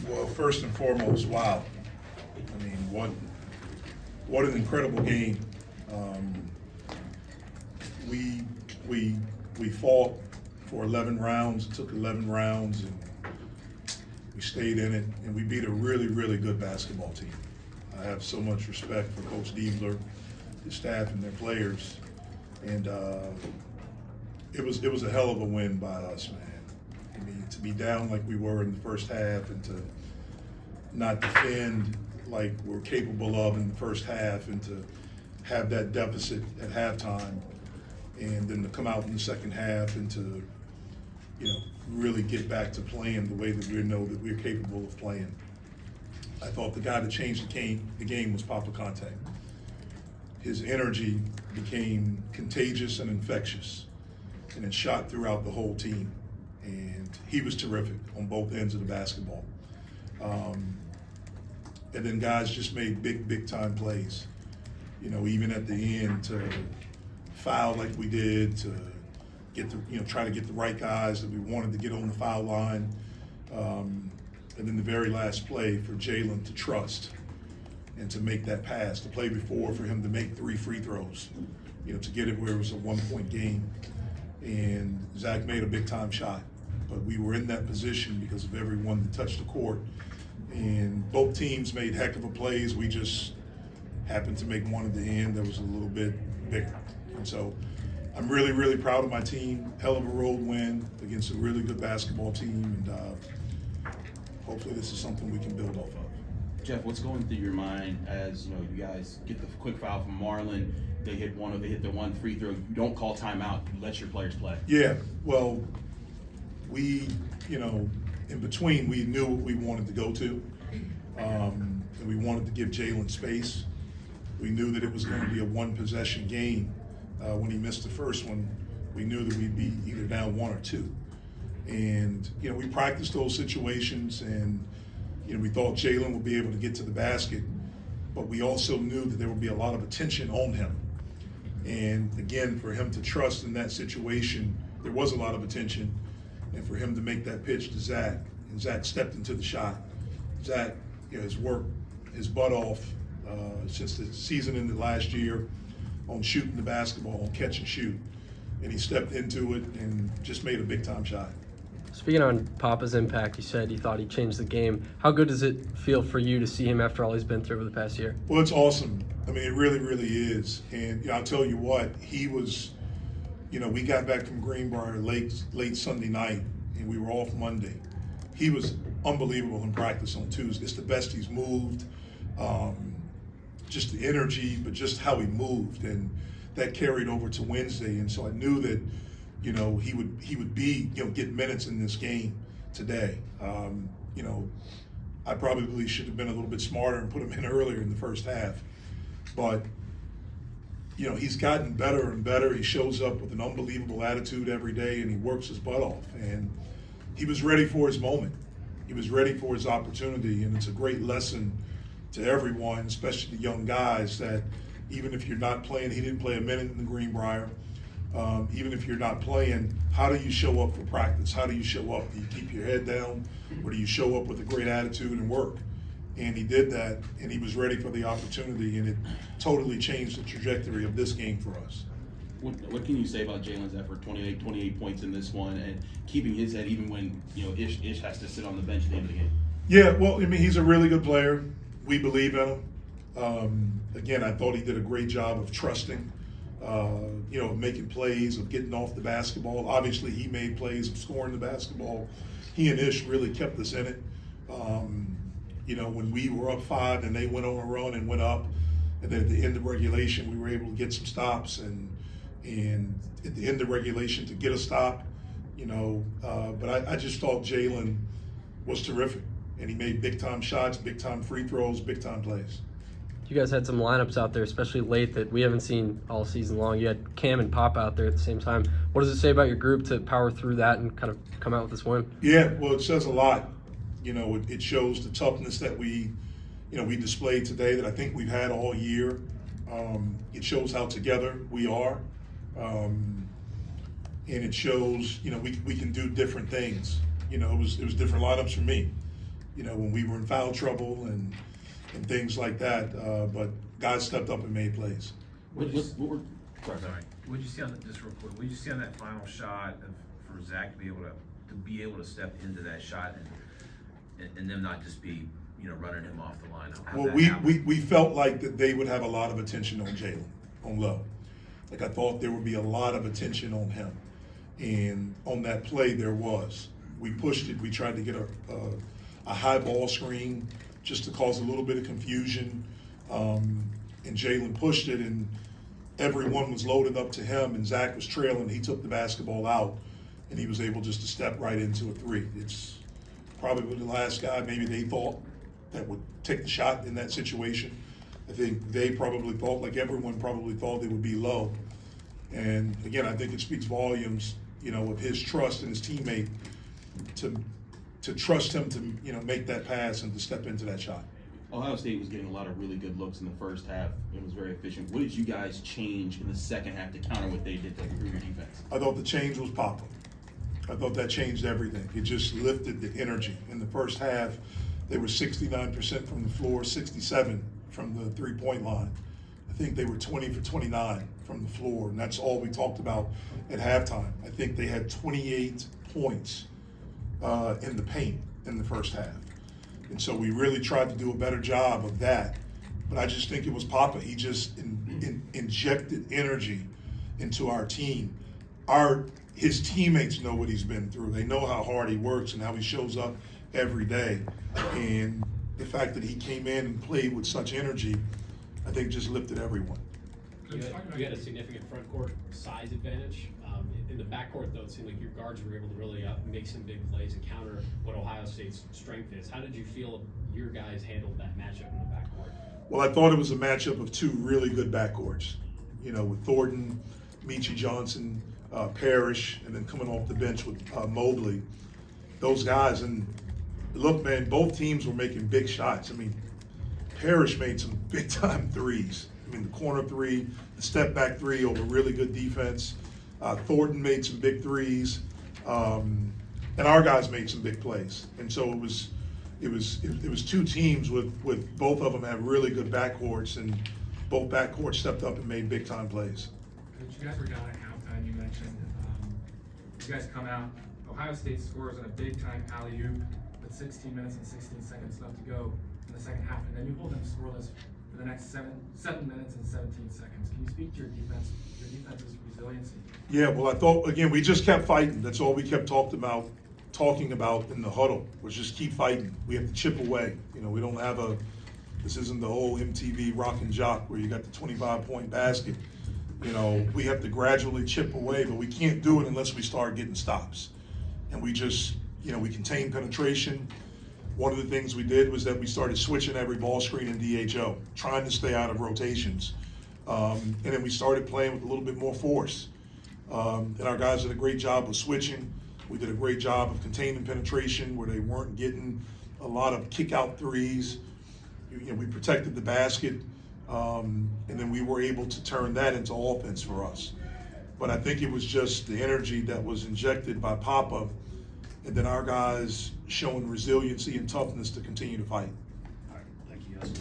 Well, first and foremost, wow. I mean, what an incredible game. We fought for 11 rounds. It took 11 rounds, and we stayed in it, and we beat a really, really good basketball team. I have so much respect for Coach Diebler, his staff, and their players, and it was a hell of a win by us, man. I mean, to be down like we were in the first half and to not defend like we're capable of in the first half, and to have that deficit at halftime, and then to come out in the second half and to, really get back to playing the way that we know that we're capable of playing. I thought the guy that changed the game was Papa Conte. His energy became contagious and infectious, and it shot throughout the whole team. And he was terrific on both ends of the basketball. And then guys just made big time plays. Even at the end, to foul like we did, to get try to get the right guys that we wanted to get on the foul line. And then the very last play for Jaylen to trust and to make that pass. The play before for him to make 3 free throws, to get it where it was a 1-point game. And Zack made a big time shot. But we were in that position because of everyone that touched the court. And both teams made heck of a plays. We just happened to make one at the end that was a little bit bigger. And so I'm really, really proud of my team. Hell of a road win against a really good basketball team. And hopefully this is something we can build off of. Jeff, what's going through your mind as you guys get the quick foul from Marlon? They hit the one free throw. You don't call timeout. You let your players play. Yeah, well, we, in between, we knew what we wanted to go to, and we wanted to give Jaylen space. We knew that it was going to be a one-possession game. When he missed the first one, we knew that we'd be either down 1 or 2. And, we practiced those situations, and, we thought Jaylen would be able to get to the basket, but we also knew that there would be a lot of attention on him. And again, for him to trust in that situation, there was a lot of attention, and for him to make that pitch to Zack, and Zack stepped into the shot. Zack, has worked his butt off since the season ended last year on shooting the basketball, on catch and shoot, and he stepped into it and just made a big time shot. Speaking on Papa's impact, you said you thought he changed the game. How good does it feel for you to see him after all he's been through over the past year? Well, it's awesome. I mean, it really, really is. And I'll tell you what, he was, we got back from Greenbrier late Sunday night, and we were off Monday. He was unbelievable in practice on Tuesday. It's the best he's moved. Just the energy, but just how he moved, and that carried over to Wednesday. And so I knew that, he would be, get minutes in this game today. I probably should have been a little bit smarter and put him in earlier in the first half. But, he's gotten better and better. He shows up with an unbelievable attitude every day, and he works his butt off. And he was ready for his moment. He was ready for his opportunity, and it's a great lesson to everyone, especially the young guys, that even if you're not playing, he didn't play a minute in the Greenbrier. Even if you're not playing, how do you show up for practice? How do you show up? Do you keep your head down, or do you show up with a great attitude and work? And he did that, and he was ready for the opportunity, and it totally changed the trajectory of this game for us. What can you say about Jaylen's effort? 28 points in this one, and keeping his head even when Ish has to sit on the bench at the end of the game. Yeah, well, I mean, he's a really good player. We believe in him. Again, I thought he did a great job of trusting, making plays, of getting off the basketball. Obviously, he made plays of scoring the basketball. He and Ish really kept us in it. When we were up 5 and they went on a run and went up, and then at the end of regulation, we were able to get some stops, and at the end of regulation to get a stop, but I just thought Jaylen was terrific, and he made big-time shots, big-time free throws, big-time plays. You guys had some lineups out there, especially late, that we haven't seen all season long. You had Cam and Pop out there at the same time. What does it say about your group to power through that and kind of come out with this win? Yeah, well, it says a lot. It shows the toughness that we displayed today that I think we've had all year. It shows how together we are. And it shows, we can do different things. It was different lineups for me. when we were in foul trouble and things like that. But guys stepped up and made plays. Sorry. What'd you see on just real quick? What'd you see on that final shot for Zack to be able to step into that shot and them not just be running him off the line? Well, we felt like that they would have a lot of attention on Jaylen, on low. Like I thought there would be a lot of attention on him, and on that play there was. We pushed it. We tried to get a high ball screen just to cause a little bit of confusion, and Jaylen pushed it, and everyone was loaded up to him, and Zack was trailing. He took the basketball out, and he was able just to step right into a three. It's probably the last guy maybe they thought that would take the shot in that situation. I think they probably thought, like everyone probably thought, they would be low. And again, I think it speaks volumes, of his trust in his teammate to trust him to, make that pass and to step into that shot. Ohio State was getting a lot of really good looks in the first half. It was very efficient. What did you guys change in the second half to counter what they did to improve your defense? I thought the change was Papa. I thought that changed everything. It just lifted the energy. In the first half, they were 69% from the floor, 67 from the three-point line. I think they were 20 for 29 from the floor, and that's all we talked about at halftime. I think they had 28 points in the paint in the first half. And so we really tried to do a better job of that. But I just think it was Papa. He just injected energy into our team. His teammates know what he's been through. They know how hard he works and how he shows up every day. And the fact that he came in and played with such energy, I think just lifted everyone. You had a significant front court size advantage. In the backcourt, though, it seemed like your guards were able to really make some big plays and counter what Ohio State's strength is. How did you feel your guys handled that matchup in the backcourt? Well, I thought it was a matchup of two really good backcourts. With Thornton, Meechie Johnson, Parrish, and then coming off the bench with Mobley. Those guys, and look, man, both teams were making big shots. I mean, Parrish made some big-time threes. I mean, the corner three, the step-back three over really good defense. Thornton made some big threes, and our guys made some big plays. And so it was two teams with both of them have really good backcourts, and both backcourts stepped up and made big-time plays. You guys were down at halftime. You mentioned you guys come out. Ohio State scores on a big-time alley-oop with 16 minutes and 16 seconds left to go in the second half, and then you hold them scoreless for the next 7 minutes and 17 seconds. Can you speak to your defense's resiliency? Yeah, well, I thought, again, we just kept fighting. That's all we kept talking about in the huddle, was just keep fighting. We have to chip away. We don't have this isn't the whole MTV Rock and Jock where you got the 25-point basket. We have to gradually chip away, but we can't do it unless we start getting stops. And we just, we contain penetration. One of the things we did was that we started switching every ball screen in DHO, trying to stay out of rotations. And then we started playing with a little bit more force. And our guys did a great job of switching. We did a great job of containing penetration where they weren't getting a lot of kick-out threes. We protected the basket, and then we were able to turn that into offense for us. But I think it was just the energy that was injected by Papa, and then our guys showing resiliency and toughness to continue to fight. All right, thank you guys.